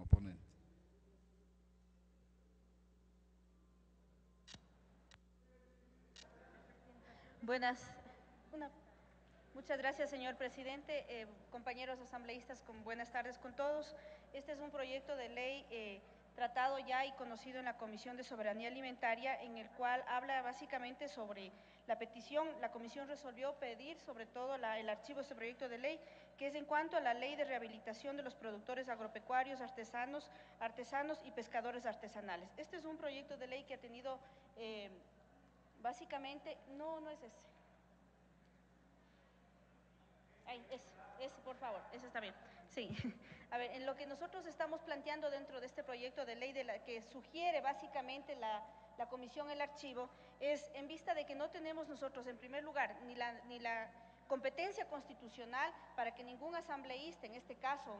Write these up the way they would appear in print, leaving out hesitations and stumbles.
proponente. Buenas. Una- Muchas gracias, señor presidente. Compañeros asambleístas, buenas tardes con todos. Este es un proyecto de ley tratado ya y conocido en la Comisión de Soberanía Alimentaria, en el cual habla básicamente sobre la petición. La comisión resolvió pedir sobre todo el archivo de este proyecto de ley, que es en cuanto a la ley de rehabilitación de los productores agropecuarios, artesanos y pescadores artesanales. Este es un proyecto de ley que ha tenido básicamente, no es ese. Ay, ese, por favor, ese está bien. Sí. A ver, en lo que nosotros estamos planteando dentro de este proyecto de ley que sugiere básicamente la comisión el archivo, es en vista de que no tenemos nosotros, en primer lugar, ni la competencia constitucional para que ningún asambleísta, en este caso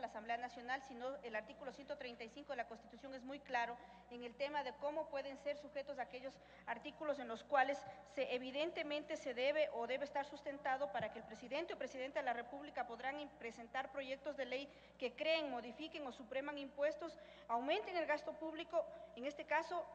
la Asamblea Nacional, sino el artículo 135 de la Constitución es muy claro en el tema de cómo pueden ser sujetos a aquellos artículos en los cuales evidentemente se debe o debe estar sustentado para que el presidente o presidenta de la República podrán presentar proyectos de ley que creen, modifiquen o supreman impuestos, aumenten el gasto público. En este caso,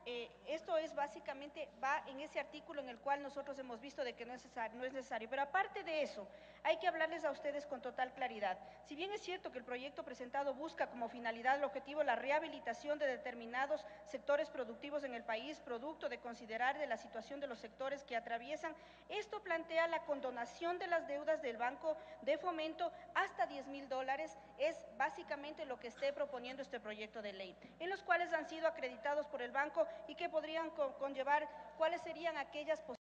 esto es básicamente, va en ese artículo en el cual nosotros hemos visto de que no es necesario. Pero aparte de eso, hay que hablarles a ustedes con total claridad. Si bien es cierto que el proyecto presentado busca como finalidad el objetivo la rehabilitación de determinados sectores productivos en el país, producto de considerar de la situación de los sectores que atraviesan, esto plantea la condonación de las deudas del Banco de Fomento hasta $10,000, es básicamente lo que esté proponiendo este proyecto de ley, en los cuales han sido acreditados por el banco y que podrían conllevar cuáles serían aquellas posibilidades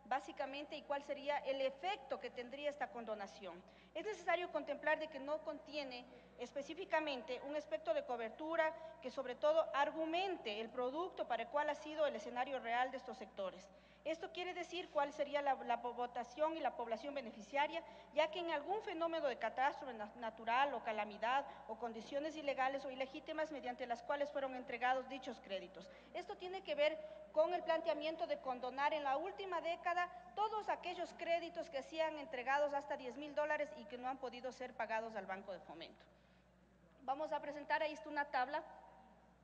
básicamente y cuál sería el efecto que tendría esta condonación. Es necesario contemplar de que no contiene específicamente un aspecto de cobertura que sobre todo argumente el producto para el cual ha sido el escenario real de estos sectores. Esto quiere decir cuál sería la votación y la población beneficiaria, ya que en algún fenómeno de catástrofe natural o calamidad o condiciones ilegales o ilegítimas mediante las cuales fueron entregados dichos créditos. Esto tiene que ver con el planteamiento de condonar en la última década todos aquellos créditos que sean entregados hasta $10,000 y que no han podido ser pagados al Banco de Fomento. Vamos a presentar ahí una tabla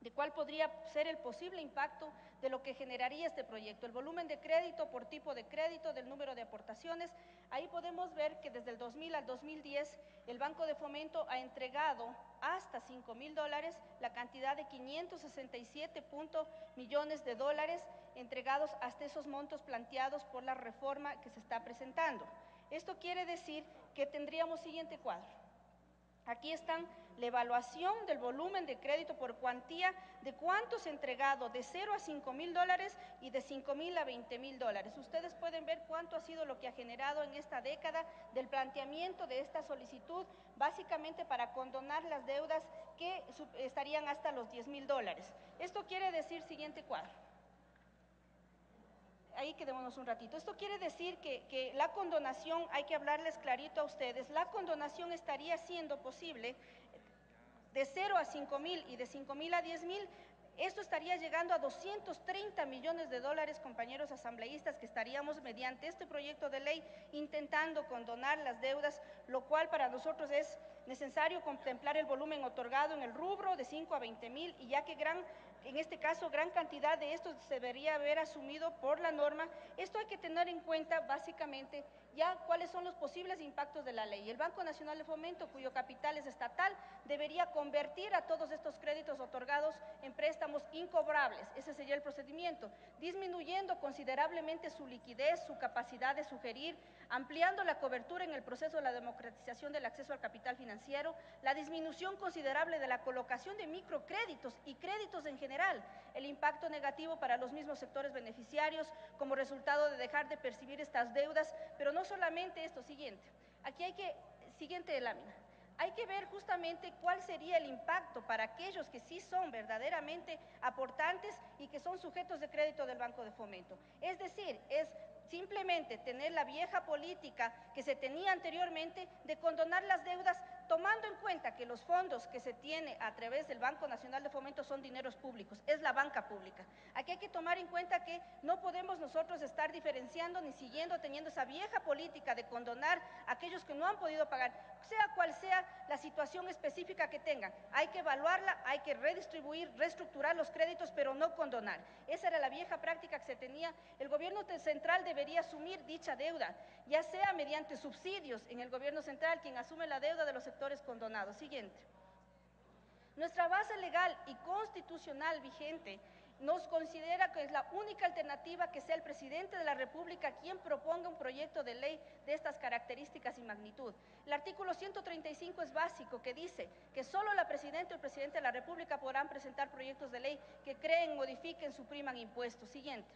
de cuál podría ser el posible impacto de lo que generaría este proyecto, el volumen de crédito por tipo de crédito, del número de aportaciones. Ahí podemos ver que desde el 2000 al 2010 el Banco de Fomento ha entregado hasta $5,000, la cantidad de 567 millones de dólares entregados hasta esos montos planteados por la reforma que se está presentando. Esto quiere decir que tendríamos siguiente cuadro. Aquí están la evaluación del volumen de crédito por cuantía, de cuánto se ha entregado de 0 a $5,000 y de 5,000 a 20,000 dólares. Ustedes pueden ver cuánto ha sido lo que ha generado en esta década del planteamiento de esta solicitud, básicamente para condonar las deudas que estarían hasta los $10,000. Esto quiere decir, siguiente cuadro. Ahí quedémonos un ratito. Esto quiere decir que la condonación, hay que hablarles clarito a ustedes, la condonación estaría siendo posible de 0 a 5,000 y de 5,000 a 10,000. Esto estaría llegando a 230 millones de dólares, compañeros asambleístas, que estaríamos mediante este proyecto de ley intentando condonar las deudas, lo cual para nosotros es necesario contemplar el volumen otorgado en el rubro de 5 a 20,000, y ya que en este caso gran cantidad de esto se debería haber asumido por la norma. Esto hay que tener en cuenta básicamente ya cuáles son los posibles impactos de la ley. El Banco Nacional de Fomento, cuyo capital es estatal, debería convertir a todos estos créditos otorgados en préstamos incobrables. Ese sería el procedimiento, disminuyendo considerablemente su liquidez, su capacidad de sugerir, ampliando la cobertura en el proceso de la democratización del acceso al capital financiero, la disminución considerable de la colocación de microcréditos y créditos en general, el impacto negativo para los mismos sectores beneficiarios como resultado de dejar de percibir estas deudas. Pero no solamente esto, siguiente lámina. Hay que ver justamente cuál sería el impacto para aquellos que sí son verdaderamente aportantes y que son sujetos de crédito del Banco de Fomento. Es decir, es simplemente tener la vieja política que se tenía anteriormente de condonar las deudas tomando en cuenta que los fondos que se tiene a través del Banco Nacional de Fomento son dineros públicos, es la banca pública. Aquí hay que tomar en cuenta que no podemos nosotros estar diferenciando ni siguiendo teniendo esa vieja política de condonar a aquellos que no han podido pagar, sea cual sea la situación específica que tengan. Hay que evaluarla, hay que redistribuir, reestructurar los créditos, pero no condonar. Esa era la vieja práctica que se tenía. El gobierno central debería asumir dicha deuda, ya sea mediante subsidios en el gobierno central, quien asume la deuda de los sectores condonados. Siguiente. Nuestra base legal y constitucional vigente nos considera que es la única alternativa que sea el presidente de la República quien proponga un proyecto de ley de estas características y magnitud. El artículo 135 es básico, que dice que solo la presidenta o el presidente de la República podrán presentar proyectos de ley que creen, modifiquen, supriman impuestos. Siguiente.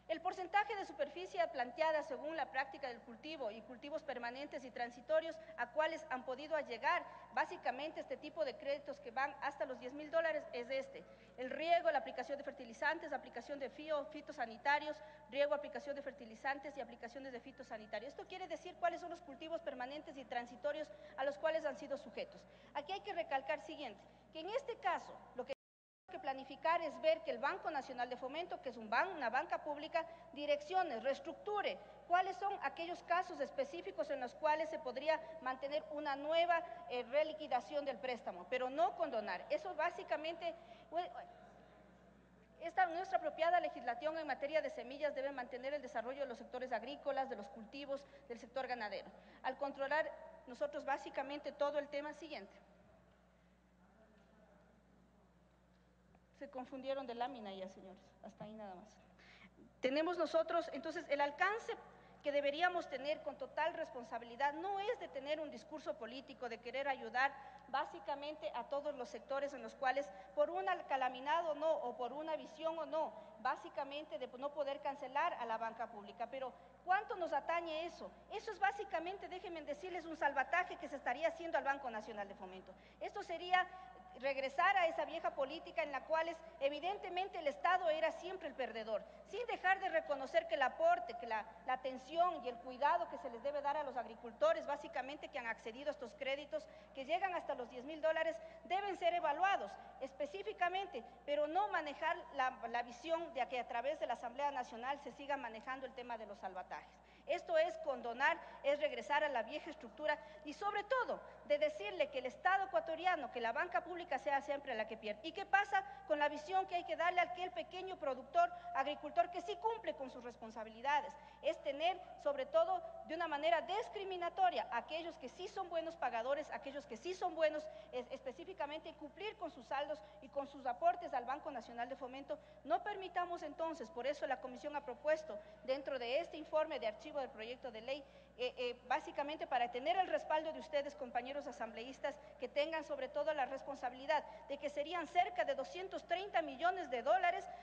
El porcentaje de superficie planteada según la práctica del cultivo y cultivos permanentes y transitorios a cuales han podido llegar básicamente este tipo de créditos que van hasta los $10.000 es este. El riego, la aplicación de fertilizantes, aplicación de fitosanitarios, riego, aplicación de fertilizantes y aplicaciones de fitosanitarios. Esto quiere decir cuáles son los cultivos permanentes y transitorios a los cuales han sido sujetos. Aquí hay que recalcar siguiente, que en este caso lo que planificar es ver que el Banco Nacional de Fomento, que es una banca pública, direccione, reestructure cuáles son aquellos casos específicos en los cuales se podría mantener una nueva reliquidación del préstamo, pero no condonar. Eso básicamente, nuestra apropiada legislación en materia de semillas debe mantener el desarrollo de los sectores agrícolas, de los cultivos, del sector ganadero. Al controlar nosotros básicamente todo el tema siguiente. Se confundieron de lámina ya, señores, hasta ahí nada más. Tenemos nosotros, entonces, el alcance que deberíamos tener con total responsabilidad no es de tener un discurso político, de querer ayudar básicamente a todos los sectores en los cuales, por una calamidad o no, o por una visión o no, básicamente de no poder cancelar a la banca pública. Pero ¿cuánto nos atañe eso? Eso es básicamente, déjenme decirles, un salvataje que se estaría haciendo al Banco Nacional de Fomento. Esto sería regresar a esa vieja política en la cual evidentemente el Estado era siempre el perdedor, sin dejar de reconocer que el aporte, que la atención y el cuidado que se les debe dar a los agricultores, básicamente que han accedido a estos créditos que llegan hasta los $10.000, deben ser evaluados específicamente, pero no manejar la visión de que a través de la Asamblea Nacional se siga manejando el tema de los salvatajes. Esto es condonar, es regresar a la vieja estructura y sobre todo de decirle que el Estado ecuatoriano, que la banca pública sea siempre la que pierde. ¿Y qué pasa con la visión que hay que darle a aquel pequeño productor, agricultor que sí cumple con sus responsabilidades? Es tener sobre todo de una manera discriminatoria a aquellos que sí son buenos pagadores, aquellos que sí son buenos específicamente cumplir con sus saldos y con sus aportes al Banco Nacional de Fomento. No permitamos entonces, por eso la Comisión ha propuesto dentro de este informe de archivo del proyecto de ley, básicamente para tener el respaldo de ustedes, compañeros asambleístas, que tengan sobre todo la responsabilidad de que serían cerca de $230 millones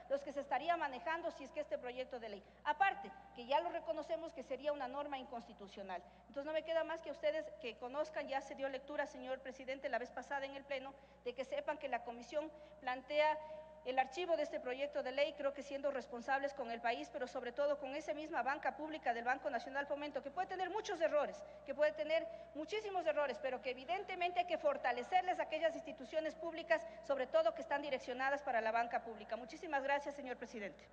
los que se estaría manejando si es que este proyecto de ley, aparte que ya lo reconocemos que sería una norma inconstitucional. Entonces no me queda más que ustedes que conozcan, ya se dio lectura, señor presidente, la vez pasada en el pleno, de que sepan que la comisión plantea el archivo de este proyecto de ley, creo que siendo responsables con el país, pero sobre todo con esa misma banca pública del Banco Nacional Fomento, que puede tener muchos errores, que puede tener muchísimos errores, pero que evidentemente hay que fortalecerles a aquellas instituciones públicas, sobre todo que están direccionadas para la banca pública. Muchísimas gracias, señor presidente.